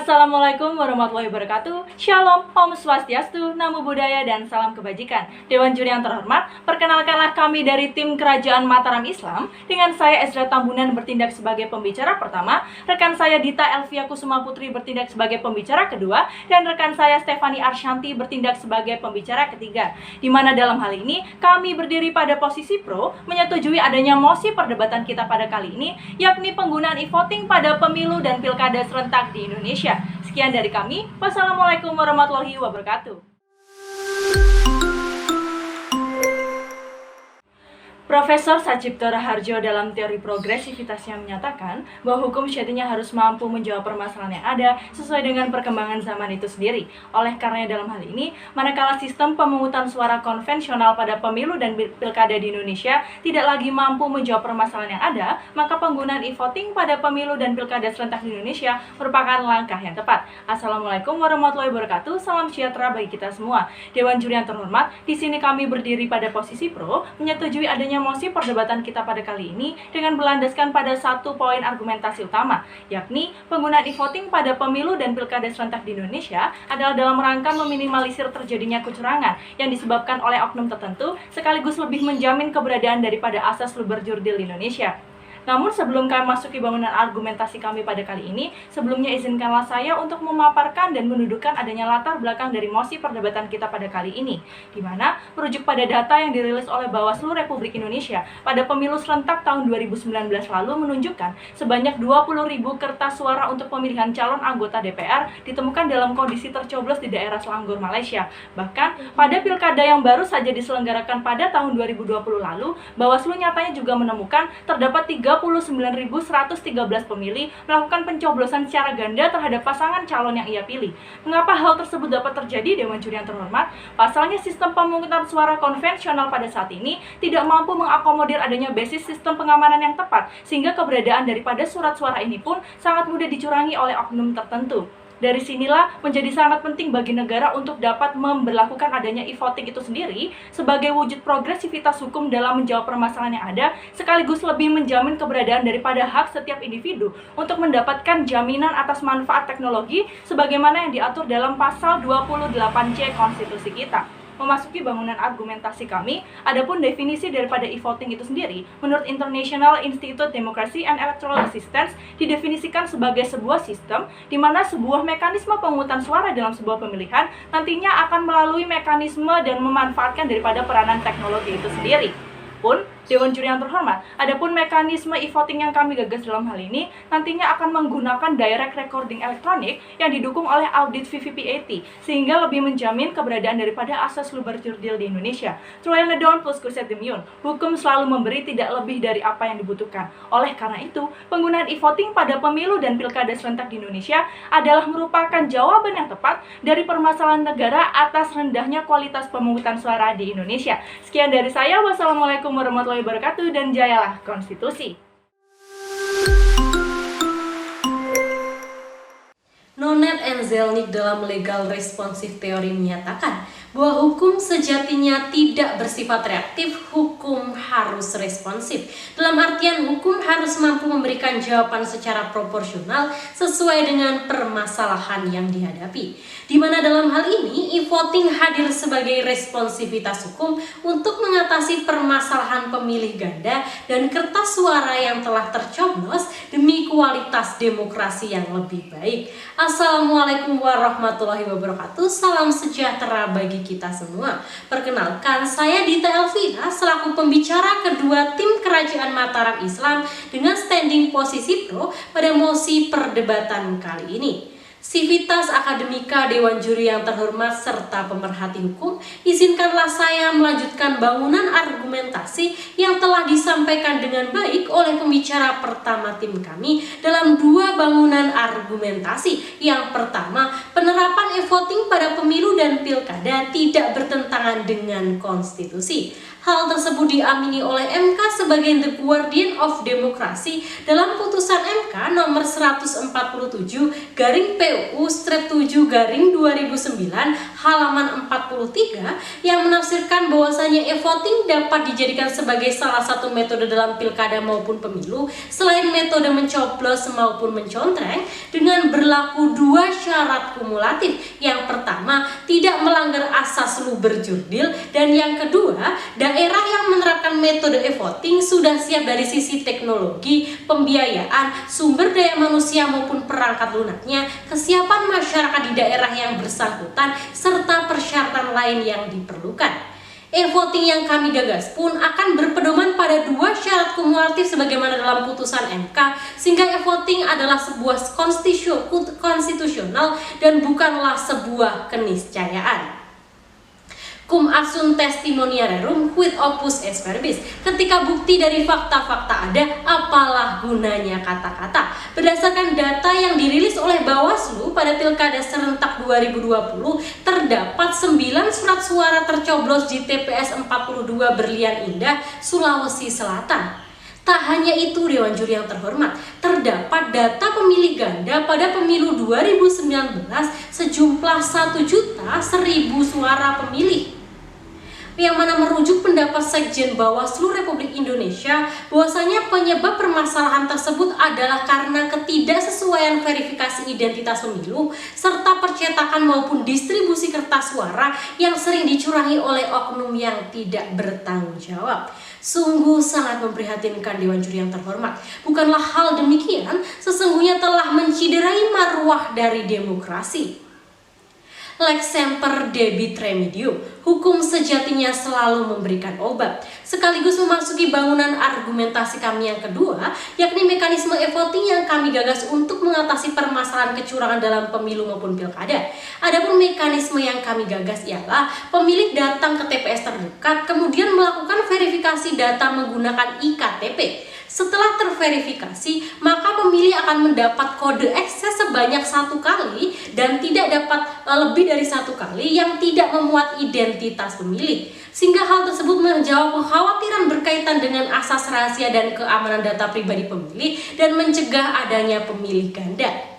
Assalamualaikum warahmatullahi wabarakatuh. Shalom, Om Swastiastu, Namo Buddhaya, dan salam kebajikan. Dewan juri yang terhormat, perkenalkanlah kami dari tim Kerajaan Mataram Islam. Dengan saya Ezra Tambunan bertindak sebagai pembicara pertama, rekan saya Dita Elvia Kusuma Putri bertindak sebagai pembicara kedua, dan rekan saya Stefani Arshanti bertindak sebagai pembicara ketiga. Di mana dalam hal ini, kami berdiri pada posisi pro, menyetujui adanya mosi perdebatan kita pada kali ini, yakni penggunaan e-voting pada pemilu dan pilkada serentak di Indonesia. Sekian dari kami. Wassalamualaikum warahmatullahi wabarakatuh. Profesor Sacipto Raharjo dalam teori progresivitasnya menyatakan bahwa hukum sejatinya harus mampu menjawab permasalahan yang ada sesuai dengan perkembangan zaman itu sendiri. Oleh karenanya dalam hal ini, manakala sistem pemungutan suara konvensional pada pemilu dan pilkada di Indonesia tidak lagi mampu menjawab permasalahan yang ada, maka penggunaan e-voting pada pemilu dan pilkada serentak di Indonesia merupakan langkah yang tepat. Assalamualaikum warahmatullahi wabarakatuh. Salam sejahtera bagi kita semua. Dewan juri yang terhormat, di sini kami berdiri pada posisi pro, menyetujui adanya mosi perdebatan kita pada kali ini dengan berlandaskan pada satu poin argumentasi utama, yakni penggunaan e-voting pada pemilu dan pilkada serentak di Indonesia adalah dalam rangka meminimalisir terjadinya kecurangan yang disebabkan oleh oknum tertentu, sekaligus lebih menjamin keberadaan daripada asas luber jurdil di Indonesia. Namun sebelum kami masuki bangunan argumentasi kami pada kali ini, sebelumnya izinkanlah saya untuk memaparkan dan mendudukan adanya latar belakang dari mosi perdebatan kita pada kali ini, di mana merujuk pada data yang dirilis oleh Bawaslu Republik Indonesia pada pemilu serentak tahun 2019 lalu menunjukkan sebanyak 20.000 kertas suara untuk pemilihan calon anggota DPR ditemukan dalam kondisi tercoblos di daerah Selangor, Malaysia. Bahkan pada pilkada yang baru saja diselenggarakan pada tahun 2020 lalu, Bawaslu nyatanya juga menemukan terdapat 39.113 pemilih melakukan pencoblosan secara ganda terhadap pasangan calon yang ia pilih. Mengapa hal tersebut dapat terjadi, Dewan Juri yang terhormat? Pasalnya sistem pemungutan suara konvensional pada saat ini tidak mampu mengakomodir adanya basis sistem pengamanan yang tepat, sehingga keberadaan daripada surat suara ini pun sangat mudah dicurangi oleh oknum tertentu. Dari sinilah menjadi sangat penting bagi negara untuk dapat memberlakukan adanya e-voting itu sendiri sebagai wujud progresivitas hukum dalam menjawab permasalahan yang ada, sekaligus lebih menjamin keberadaan daripada hak setiap individu untuk mendapatkan jaminan atas manfaat teknologi sebagaimana yang diatur dalam pasal 28C Konstitusi kita. Memasuki bangunan argumentasi kami, adapun definisi daripada e-voting itu sendiri, menurut International Institute Democracy and Electoral Assistance, didefinisikan sebagai sebuah sistem di mana sebuah mekanisme pemungutan suara dalam sebuah pemilihan nantinya akan melalui mekanisme dan memanfaatkan daripada peranan teknologi itu sendiri. Pun, Dewan Juri yang terhormat, adapun mekanisme e-voting yang kami gagas dalam hal ini nantinya akan menggunakan direct recording elektronik yang didukung oleh audit VVPAT, sehingga lebih menjamin keberadaan daripada asas luber jurdil di Indonesia. Trial and down plus kuset demiun, hukum selalu memberi tidak lebih dari apa yang dibutuhkan. Oleh karena itu, penggunaan e-voting pada pemilu dan pilkada serentak di Indonesia adalah merupakan jawaban yang tepat dari permasalahan negara atas rendahnya kualitas pemungutan suara di Indonesia. Sekian dari saya, wassalamualaikum warahmatullahi wabarakatuh, dan jayalah konstitusi. Nonet and Zelnick dalam Legal Responsive Theory menyatakan bahwa hukum sejatinya tidak bersifat reaktif, hukum harus responsif. Dalam artian hukum harus mampu memberikan jawaban secara proporsional sesuai dengan permasalahan yang dihadapi. Di mana dalam hal ini e-voting hadir sebagai responsivitas hukum untuk mengatasi permasalahan pemilih ganda dan kertas suara yang telah tercoblos demi kualitas demokrasi yang lebih baik. Assalamualaikum warahmatullahi wabarakatuh. Salam sejahtera bagi kita semua. Perkenalkan, saya Dita Elvina selaku pembicara kedua tim Kerajaan Mataram Islam dengan standing posisi pro pada mosi perdebatan kali ini. Sivitas Akademika, Dewan Juri yang terhormat, serta pemerhati hukum, izinkanlah saya melanjutkan bangunan argumentasi yang telah disampaikan dengan baik oleh pembicara pertama tim kami dalam dua bangunan argumentasi. Yang pertama, penerapan e-voting pada pemilu dan pilkada tidak bertentangan dengan konstitusi. Hal tersebut diamini oleh MK sebagai the guardian of demokrasi dalam putusan MK nomor 147/PUU/7/2009 halaman 43 yang menafsirkan bahwasanya e-voting dapat dijadikan sebagai salah satu metode dalam pilkada maupun pemilu selain metode mencoblos maupun mencontreng dengan berlaku dua syarat kumulatif. Yang pertama, tidak melanggar asas luber jurdil, dan yang kedua, daerah yang menerapkan metode e-voting sudah siap dari sisi teknologi, pembiayaan, sumber daya manusia maupun perangkat lunaknya, kesiapan masyarakat di daerah yang bersangkutan, serta persyaratan lain yang diperlukan. E-voting yang kami gagas pun akan berpedoman pada dua syarat kumulatif sebagaimana dalam putusan MK, sehingga e-voting adalah sebuah konstitusional dan bukanlah sebuah keniscayaan. Cum assunt testimoniarum quid opus est verbis. Ketika bukti dari fakta-fakta ada, apalah gunanya kata-kata. Berdasarkan data yang dirilis oleh Bawaslu pada Pilkada serentak 2020, terdapat 9 surat suara tercoblos di TPS 42 Berlian Indah, Sulawesi Selatan. Tak hanya itu, Dewan Juri yang terhormat, terdapat data pemilih ganda pada pemilu 2019 sejumlah 1.100.000 suara pemilih, yang mana merujuk pendapat Sekjen Bawaslu Republik Indonesia bahwasanya penyebab permasalahan tersebut adalah karena ketidaksesuaian verifikasi identitas pemilu serta percetakan maupun distribusi kertas suara yang sering dicurangi oleh oknum yang tidak bertanggung jawab. Sungguh sangat memprihatinkan Dewan Juri yang terhormat. Bukanlah hal demikian sesungguhnya telah menciderai marwah dari demokrasi. Lex semper debit remedium, hukum sejatinya selalu memberikan obat. Sekaligus memasuki bangunan argumentasi kami yang kedua, yakni mekanisme e-voting yang kami gagas untuk mengatasi permasalahan kecurangan dalam pemilu maupun pilkada. Adapun mekanisme yang kami gagas ialah pemilih datang ke TPS terdekat, kemudian melakukan verifikasi data menggunakan iktp. Setelah terverifikasi, maka pemilih akan mendapat kode akses sebanyak 1 kali dan tidak dapat lebih dari 1 kali yang tidak memuat identitas pemilih. Sehingga hal tersebut menjawab kekhawatiran berkaitan dengan asas rahasia dan keamanan data pribadi pemilih dan mencegah adanya pemilih ganda.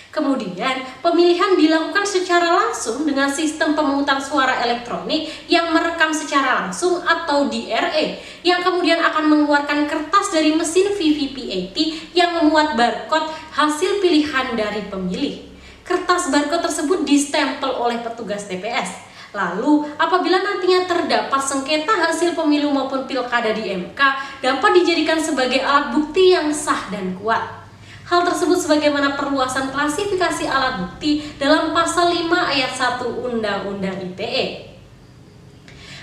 Kemudian, pemilihan dilakukan secara langsung dengan sistem pemungutan suara elektronik yang merekam secara langsung atau DRE, yang kemudian akan mengeluarkan kertas dari mesin VVPAT yang memuat barcode hasil pilihan dari pemilih. Kertas barcode tersebut distempel oleh petugas TPS. Lalu, apabila nantinya terdapat sengketa hasil pemilu maupun pilkada di MK, dapat dijadikan sebagai alat bukti yang sah dan kuat. Hal tersebut sebagaimana perluasan klasifikasi alat bukti dalam pasal 5 ayat 1 Undang-Undang ITE.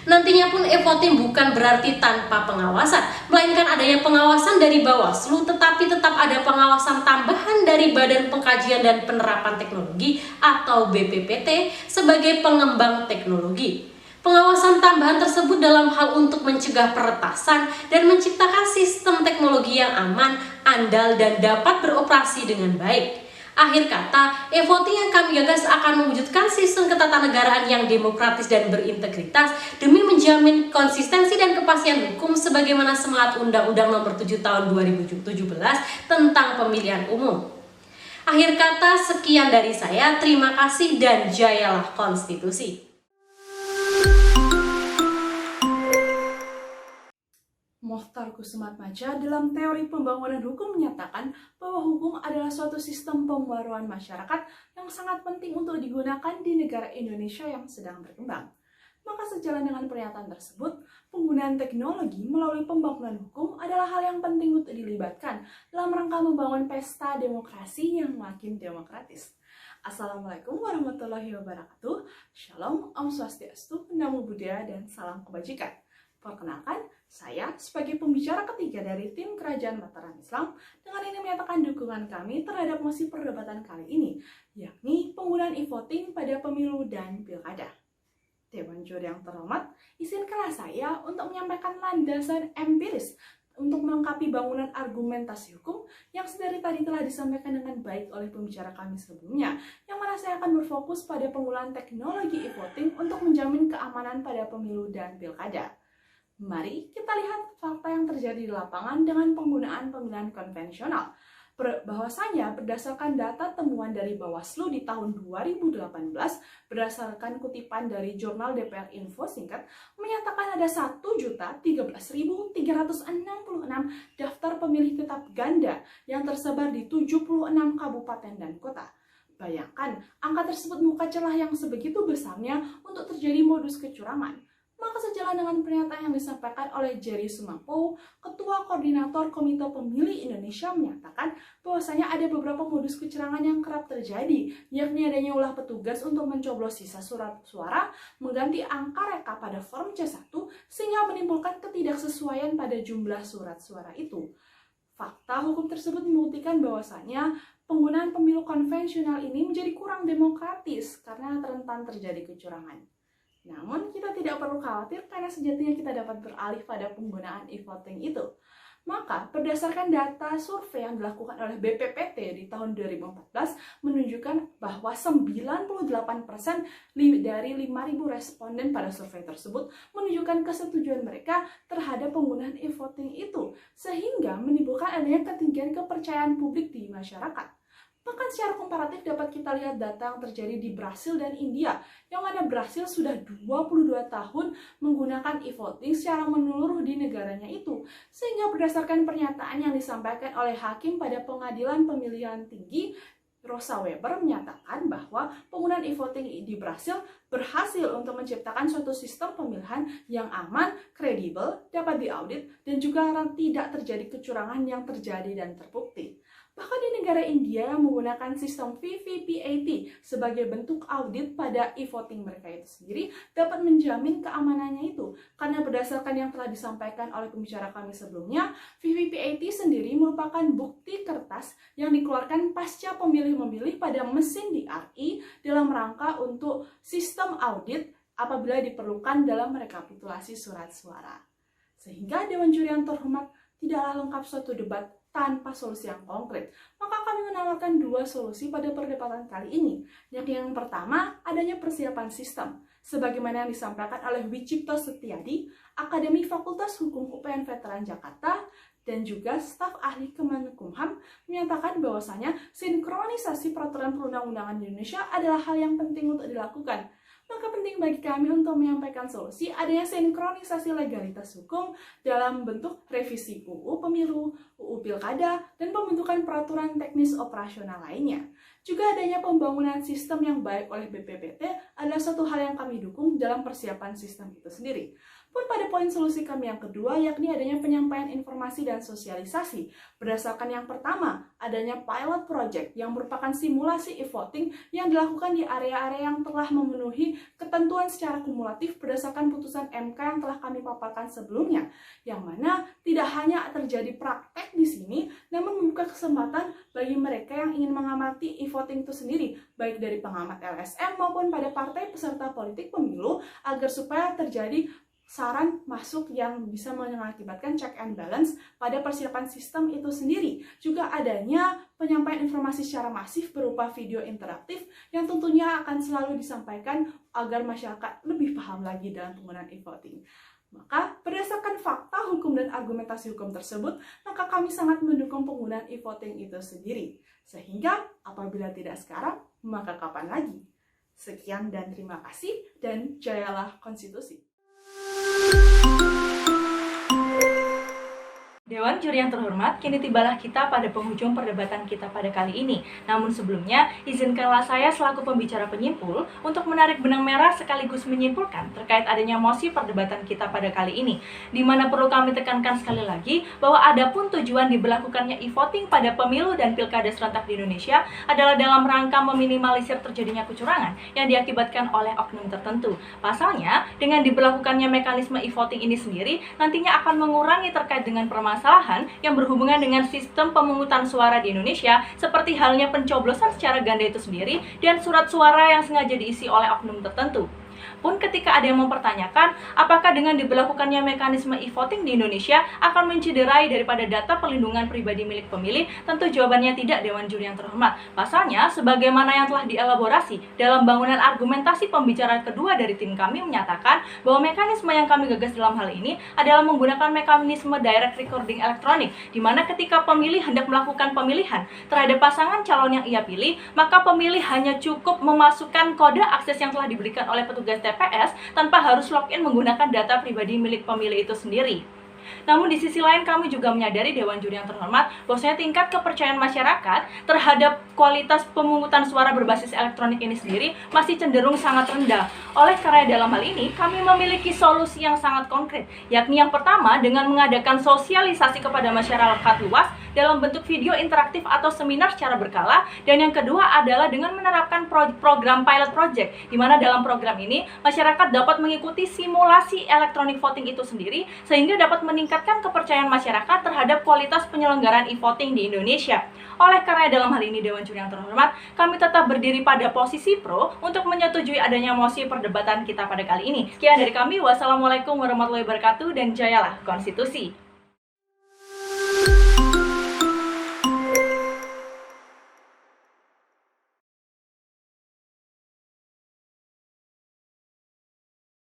Nantinya pun e-voting bukan berarti tanpa pengawasan, melainkan adanya pengawasan dari Bawaslu, tetapi tetap ada pengawasan tambahan dari Badan Pengkajian dan Penerapan Teknologi atau BPPT sebagai pengembang teknologi. Pengawasan tambahan tersebut dalam hal untuk mencegah peretasan dan menciptakan sistem teknologi yang aman, andal, dan dapat beroperasi dengan baik. Akhir kata, e-voting yang kami gagas akan mewujudkan sistem ketatanegaraan yang demokratis dan berintegritas demi menjamin konsistensi dan kepastian hukum sebagaimana semangat Undang-Undang Nomor 7 Tahun 2017 tentang Pemilihan Umum. Akhir kata, sekian dari saya. Terima kasih dan jayalah konstitusi. Mohtar Kusumatmaja dalam teori pembangunan hukum menyatakan bahwa hukum adalah suatu sistem pembaruan masyarakat yang sangat penting untuk digunakan di negara Indonesia yang sedang berkembang. Maka sejalan dengan pernyataan tersebut, penggunaan teknologi melalui pembangunan hukum adalah hal yang penting untuk dilibatkan dalam rangka membangun pesta demokrasi yang makin demokratis. Assalamualaikum warahmatullahi wabarakatuh. Shalom, Om Swastiastu, Namo Buddhaya, dan salam kebajikan. Perkenalkan, saya sebagai pembicara ketiga dari tim Kerajaan Mataram Islam dengan ini menyatakan dukungan kami terhadap mosi perdebatan kali ini, yakni penggunaan e-voting pada pemilu dan pilkada. Dewan Juri yang terhormat, izinkanlah saya untuk menyampaikan landasan empiris untuk melengkapi bangunan argumentasi hukum yang sedari tadi telah disampaikan dengan baik oleh pembicara kami sebelumnya, yang mana saya akan berfokus pada penggunaan teknologi e-voting untuk menjamin keamanan pada pemilu dan pilkada. Mari kita lihat fakta yang terjadi di lapangan dengan penggunaan pemilihan konvensional. Bahwasanya berdasarkan data temuan dari Bawaslu di tahun 2018, berdasarkan kutipan dari jurnal DPR Info singkat, menyatakan ada 1.013.366 daftar pemilih tetap ganda yang tersebar di 76 kabupaten dan kota. Bayangkan, angka tersebut membuka celah yang sebegitu besarnya untuk terjadi modus kecurangan. Maka sejalan dengan pernyataan yang disampaikan oleh Jerry Sumampo, Ketua Koordinator Komite Pemilih Indonesia menyatakan bahwasanya ada beberapa modus kecurangan yang kerap terjadi, yakni adanya ulah petugas untuk mencoblos sisa surat suara, mengganti angka reka pada form C1, sehingga menimbulkan ketidaksesuaian pada jumlah surat suara itu. Fakta hukum tersebut membuktikan bahwasanya penggunaan pemilu konvensional ini menjadi kurang demokratis karena rentan terjadi kecurangan. Namun, kita tidak perlu khawatir karena sejatinya kita dapat beralih pada penggunaan e-voting itu. Maka, berdasarkan data survei yang dilakukan oleh BPPT di tahun 2014 menunjukkan bahwa 98% dari 5.000 responden pada survei tersebut menunjukkan kesetujuan mereka terhadap penggunaan e-voting itu, sehingga menimbulkan adanya ketinggian kepercayaan publik di masyarakat. Bahkan secara komparatif dapat kita lihat data yang terjadi di Brasil dan India, yang mana Brasil sudah 22 tahun menggunakan e-voting secara menyeluruh di negaranya itu. Sehingga berdasarkan pernyataan yang disampaikan oleh hakim pada pengadilan pemilihan tinggi, Rosa Weber menyatakan bahwa penggunaan e-voting di Brasil berhasil untuk menciptakan suatu sistem pemilihan yang aman, kredibel, dapat diaudit, dan juga tidak terjadi kecurangan yang terjadi dan terbukti. Bahkan di negara India yang menggunakan sistem VVPAT sebagai bentuk audit pada e-voting mereka itu sendiri dapat menjamin keamanannya itu. Karena berdasarkan yang telah disampaikan oleh pembicara kami sebelumnya, VVPAT sendiri merupakan bukti kertas yang dikeluarkan pasca pemilih memilih pada mesin DRI dalam rangka untuk sistem audit apabila diperlukan dalam rekapitulasi surat suara. Sehingga Dewan Juri yang terhormat tidaklah lengkap suatu debat tanpa solusi yang konkret. Maka kami menawarkan dua solusi pada perdebatan kali ini. Yang pertama, adanya persiapan sistem. Sebagaimana yang disampaikan oleh Wicipto Setiadi, Akademi Fakultas Hukum UPN Veteran Jakarta, dan juga staf ahli Kemenkumham menyatakan bahwasanya sinkronisasi peraturan perundang-undangan di Indonesia adalah hal yang penting untuk dilakukan. Maka penting bagi kami untuk menyampaikan solusi adanya sinkronisasi legalitas hukum dalam bentuk revisi UU Pemilu, UU Pilkada, dan pembentukan peraturan teknis operasional lainnya. Juga adanya pembangunan sistem yang baik oleh BPPT adalah suatu hal yang kami dukung dalam persiapan sistem itu sendiri. Pun pada poin solusi kami yang kedua, yakni adanya penyampaian informasi dan sosialisasi. Berdasarkan yang pertama, adanya pilot project yang merupakan simulasi e-voting yang dilakukan di area-area yang telah memenuhi ketentuan secara kumulatif berdasarkan putusan MK yang telah kami paparkan sebelumnya. Yang mana tidak hanya terjadi praktek di sini, namun membuka kesempatan bagi mereka yang ingin mengamati e-voting itu sendiri, baik dari pengamat LSM maupun pada partai peserta politik pemilu, agar supaya terjadi saran masuk yang bisa mengakibatkan check and balance pada persiapan sistem itu sendiri. Juga adanya penyampaian informasi secara masif berupa video interaktif yang tentunya akan selalu disampaikan agar masyarakat lebih paham lagi dalam penggunaan e-voting. Maka berdasarkan fakta hukum dan argumentasi hukum tersebut, maka kami sangat mendukung penggunaan e-voting itu sendiri. Sehingga apabila tidak sekarang, maka kapan lagi? Sekian dan terima kasih, dan jayalah konstitusi. Dewan Juri yang terhormat, kini tibalah kita pada penghujung perdebatan kita pada kali ini. Namun sebelumnya, izinkanlah saya selaku pembicara penyimpul untuk menarik benang merah sekaligus menyimpulkan terkait adanya mosi perdebatan kita pada kali ini. Di mana perlu kami tekankan sekali lagi bahwa adapun tujuan diberlakukannya e-voting pada pemilu dan pilkada serentak di Indonesia adalah dalam rangka meminimalisir terjadinya kecurangan yang diakibatkan oleh oknum tertentu. Pasalnya, dengan diberlakukannya mekanisme e-voting ini sendiri, nantinya akan mengurangi terkait dengan permasalahan yang berhubungan dengan sistem pemungutan suara di Indonesia, seperti halnya pencoblosan secara ganda itu sendiri dan surat suara yang sengaja diisi oleh oknum tertentu. pun ketika ada yang mempertanyakan apakah dengan diberlakukannya mekanisme e-voting di Indonesia akan mencederai daripada data perlindungan pribadi milik pemilih, tentu jawabannya tidak, Dewan Juri yang terhormat. Pasalnya, sebagaimana yang telah dielaborasi dalam bangunan argumentasi pembicaraan kedua dari tim kami menyatakan bahwa mekanisme yang kami gagas dalam hal ini adalah menggunakan mekanisme direct recording elektronik, di mana ketika pemilih hendak melakukan pemilihan terhadap pasangan calon yang ia pilih, maka pemilih hanya cukup memasukkan kode akses yang telah diberikan oleh petugas TPS tanpa harus login menggunakan data pribadi milik pemilih itu sendiri. Namun di sisi lain kami juga menyadari, Dewan Juri yang terhormat, bahwasanya tingkat kepercayaan masyarakat terhadap kualitas pemungutan suara berbasis elektronik ini sendiri masih cenderung sangat rendah. Oleh karena dalam hal ini kami memiliki solusi yang sangat konkret, yakni yang pertama dengan mengadakan sosialisasi kepada masyarakat luas dalam bentuk video interaktif atau seminar secara berkala, dan yang kedua adalah dengan menerapkan program pilot project, di mana dalam program ini masyarakat dapat mengikuti simulasi electronic voting itu sendiri sehingga dapat meningkatkan kepercayaan masyarakat terhadap kualitas penyelenggaraan e-voting di Indonesia. Oleh karena dalam hal ini, Dewan Juri yang terhormat, kami tetap berdiri pada posisi pro untuk menyetujui adanya mosi perdebatan kita pada kali ini. Sekian dari kami, wassalamualaikum warahmatullahi wabarakatuh, dan jayalah konstitusi.